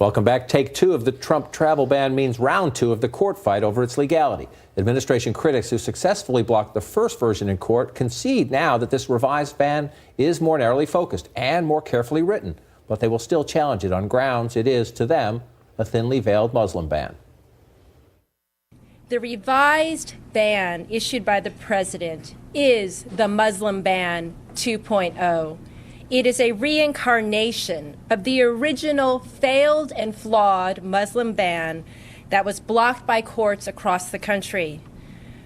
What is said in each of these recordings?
Welcome back. Take two of the Trump travel ban means round two of the court fight over its legality. Administration critics who successfully blocked the first version in court concede now that this revised ban is more narrowly focused and more carefully written, but they will still challenge it on grounds it is, to them, a thinly veiled Muslim ban. The revised ban issued by the president is the Muslim ban 2.0. It is a reincarnation of the original failed and flawed Muslim ban that was blocked by courts across the country.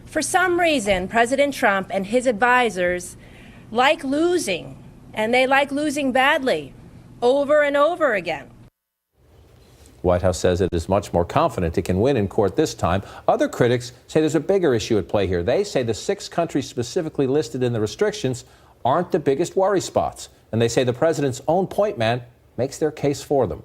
For some reason, President Trump and his advisors like losing, and they like losing badly, over and over again. The White House says it is much more confident it can win in court this time. Other critics say there's a bigger issue at play here. They say the 6 countries specifically listed in the restrictions aren't the biggest worry spots. And they say the president's own point man makes their case for them.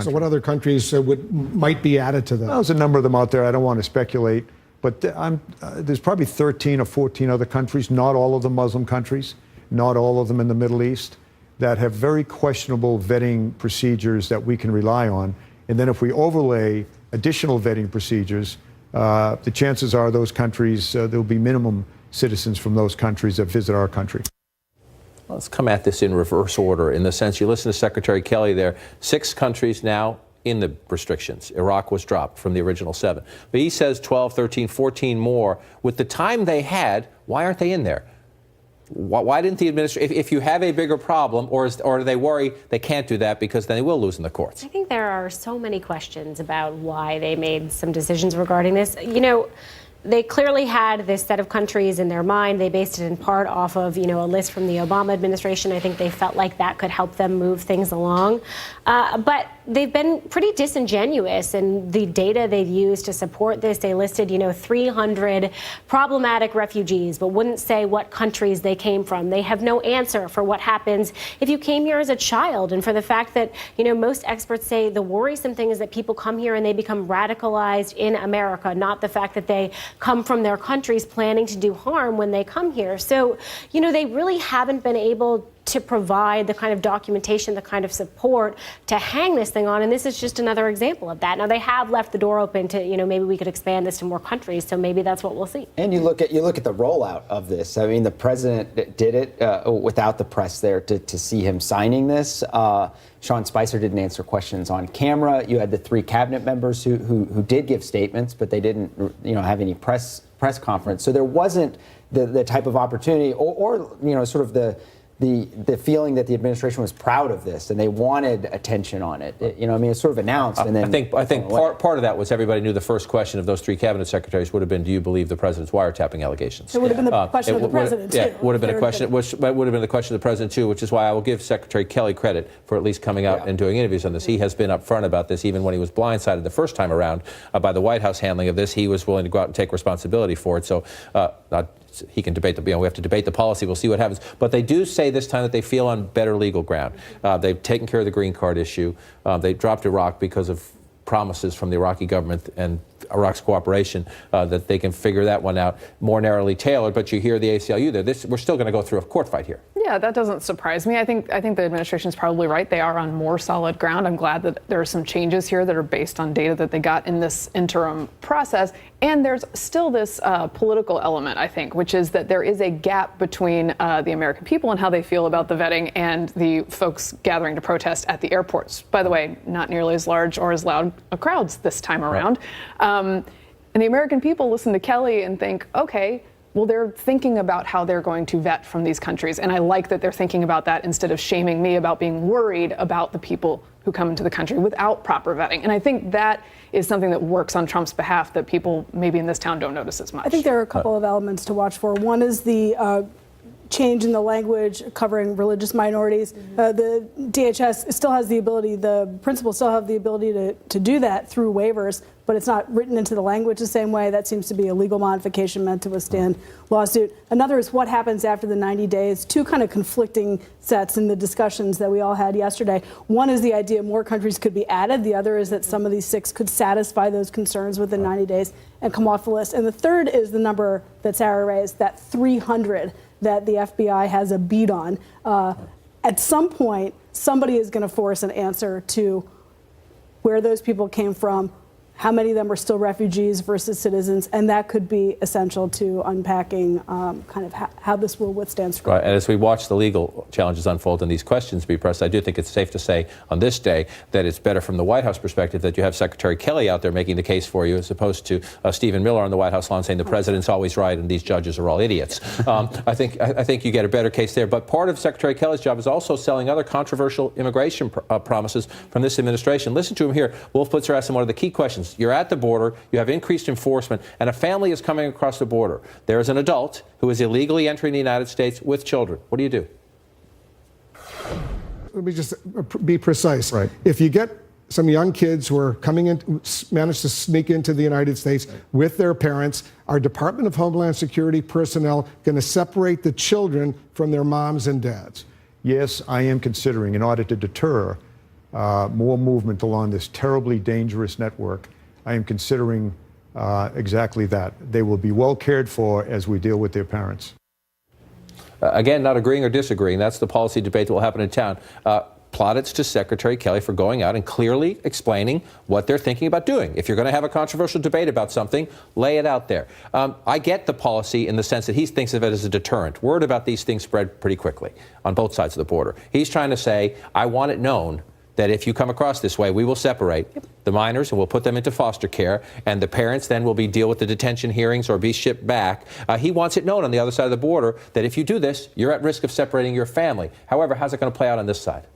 So what other countries might be added to that? Well, there's a number of them out there. I don't want to speculate. But there's probably 13 or 14 other countries, not all of them Muslim countries, not all of them in the Middle East, that have very questionable vetting procedures that we can rely on. And then if we overlay additional vetting procedures, the chances are those countries, there'll be minimum citizens from those countries that visit our country. Let's come at this in reverse order, in the sense you listen to Secretary Kelly there. 6 countries now in the restrictions. Iraq was dropped from the original 7. But he says 12, 13, 14 more. With the time they had, why aren't they in there? Why didn't the administration, if you have a bigger problem, or do they worry they can't do that because then they will lose in the courts? I think there are so many questions about why they made some decisions regarding this. You know, they clearly had this set of countries in their mind. They based it in part off of, a list from the Obama administration. I think they felt like that could help them move things along. But they've been pretty disingenuous in the data they've used to support this. They listed, 300 problematic refugees, but wouldn't say what countries they came from. They have no answer for what happens if you came here as a child, and for the fact that, most experts say the worrisome thing is that people come here and they become radicalized in America, not the fact that they come from their countries planning to do harm when they come here. So, they really haven't been able to provide the kind of documentation, the kind of support to hang this thing on. And this is just another example of that. Now, they have left the door open to, maybe we could expand this to more countries. So maybe that's what we'll see. And you look at the rollout of this. I mean, the president did it without the press there to see him signing this. Sean Spicer didn't answer questions on camera. You had the 3 cabinet members who did give statements, but they didn't, have any press conference. So there wasn't the type of opportunity or sort of the feeling that the administration was proud of this and they wanted attention on it. It's sort of announced. And then I think part of that was everybody knew the first question of those 3 cabinet secretaries would have been, do you believe the president's wiretapping allegations? It would have been the question of the president, too. Yeah, would have been a question, which would have been the question of the president, too, which is why I will give Secretary Kelly credit for at least coming out and doing interviews on this. He has been upfront about this, even when he was blindsided the first time around by the White House handling of this. He was willing to go out and take responsibility for it. So he can debate we have to debate the policy. We'll see what happens. But they do say this time that they feel on better legal ground. They've taken care of the green card issue. They dropped Iraq because of promises from the Iraqi government and Iraq's cooperation that they can figure that one out more narrowly tailored. But you hear the ACLU there. We're still going to go through a court fight here. Yeah, that doesn't surprise me. I think the administration is probably right. They are on more solid ground. I'm glad that there are some changes here that are based on data that they got in this interim process. And there's still this political element, I think, which is that there is a gap between the American people and how they feel about the vetting and the folks gathering to protest at the airports. By the way, not nearly as large or as loud crowds this time around. And the American people listen to Kelly and think, okay, well, they're thinking about how they're going to vet from these countries. And I like that they're thinking about that instead of shaming me about being worried about the people who come into the country without proper vetting. And I think that is something that works on Trump's behalf that people maybe in this town don't notice as much. I think there are a couple of elements to watch for. One is the change in the language covering religious minorities. The DHS still has the ability, the principals still have the ability to do that through waivers, but it's not written into the language the same way. That seems to be a legal modification meant to withstand lawsuit. Another is what happens after the 90 days. 2 kind of conflicting sets in the discussions that we all had yesterday. One is the idea more countries could be added. The other is that some of these 6 could satisfy those concerns within 90 days and come off the list. And the third is the number that Sarah raised, that 300 that the FBI has a beat on. At some point, somebody is going to force an answer to where those people came from, how many of them are still refugees versus citizens, and that could be essential to unpacking kind of how this will withstand scrutiny. Right, and as we watch the legal challenges unfold and these questions be pressed, I do think it's safe to say on this day that it's better from the White House perspective that you have Secretary Kelly out there making the case for you, as opposed to Stephen Miller on the White House lawn saying the president's always right and these judges are all idiots. I think you get a better case there. But part of Secretary Kelly's job is also selling other controversial immigration promises from this administration. Listen to him here. Wolf Blitzer asked him one of the key questions. You're at the border, you have increased enforcement, and a family is coming across the border. There is an adult who is illegally entering the United States with children. What do you do? Let me just be precise. Right. If you get some young kids who are coming in, manage to sneak into the United States with their parents, our Department of Homeland Security personnel going to separate the children from their moms and dads? Yes, I am considering, in order to deter more movement along this terribly dangerous network, I am considering exactly that. They will be well cared for as we deal with their parents. Again, not agreeing or disagreeing. That's the policy debate that will happen in town. Plaudits to Secretary Kelly for going out and clearly explaining what they're thinking about doing. If you're going to have a controversial debate about something, lay it out there. I get the policy in the sense that he thinks of it as a deterrent. Word about these things spread pretty quickly on both sides of the border. He's trying to say, I want it known that if you come across this way, we will separate the minors and we'll put them into foster care, and the parents then will deal with the detention hearings or be shipped back. He wants it known on the other side of the border that if you do this, you're at risk of separating your family. However, how's it going to play out on this side?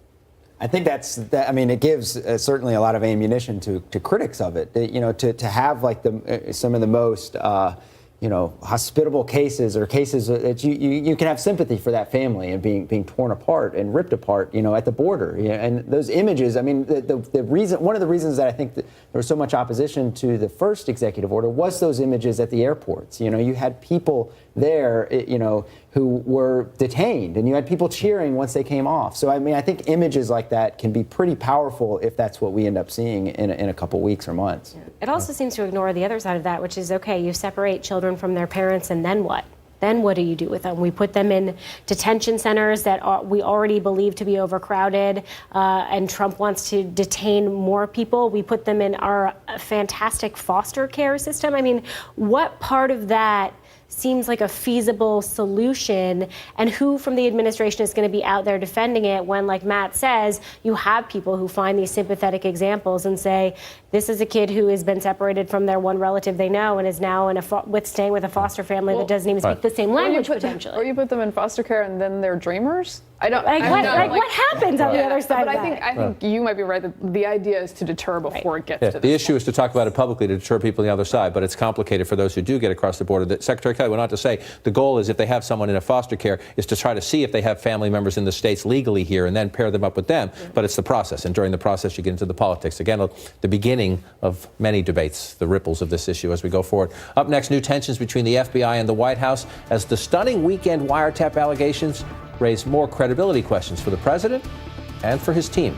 I think I mean, it gives certainly a lot of ammunition to critics of it. You know, to have like some of the most hospitable cases, or cases that you can have sympathy for that family and being torn apart and ripped apart, at the border. And those images, I mean, the reason, one of the reasons that I think that there was so much opposition to the first executive order was those images at the airports. You had people there, who were detained, and you had people cheering once they came off. So, I mean, I think images like that can be pretty powerful if that's what we end up seeing in a couple weeks or months. It also seems to ignore the other side of that, which is, okay, you separate children from their parents, and then what? Then what do you do with them? We put them in detention centers that we already believe to be overcrowded, and Trump wants to detain more people. We put them in our fantastic foster care system. I mean, what part of that seems like a feasible solution, and who from the administration is going to be out there defending it when, like Matt says, you have people who find these sympathetic examples and say, this is a kid who has been separated from their one relative they know and is now staying with a foster family that doesn't even speak the same language potentially. Or you put them in foster care and then they're dreamers? What happens on the other side of that? I think you might be right that the idea is to deter before it gets to this. The issue is to talk about it publicly to deter people on the other side, but it's complicated for those who do get across the border. That Secretary Kelly went on to say the goal is, if they have someone in a foster care, is to try to see if they have family members in the states legally here and then pair them up with them. But it's the process, and during the process you get into the politics. Again, the beginning of many debates, the ripples of this issue as we go forward. Up next, new tensions between the FBI and the White House as the stunning weekend wiretap allegations raise more credibility questions for the president and for his team.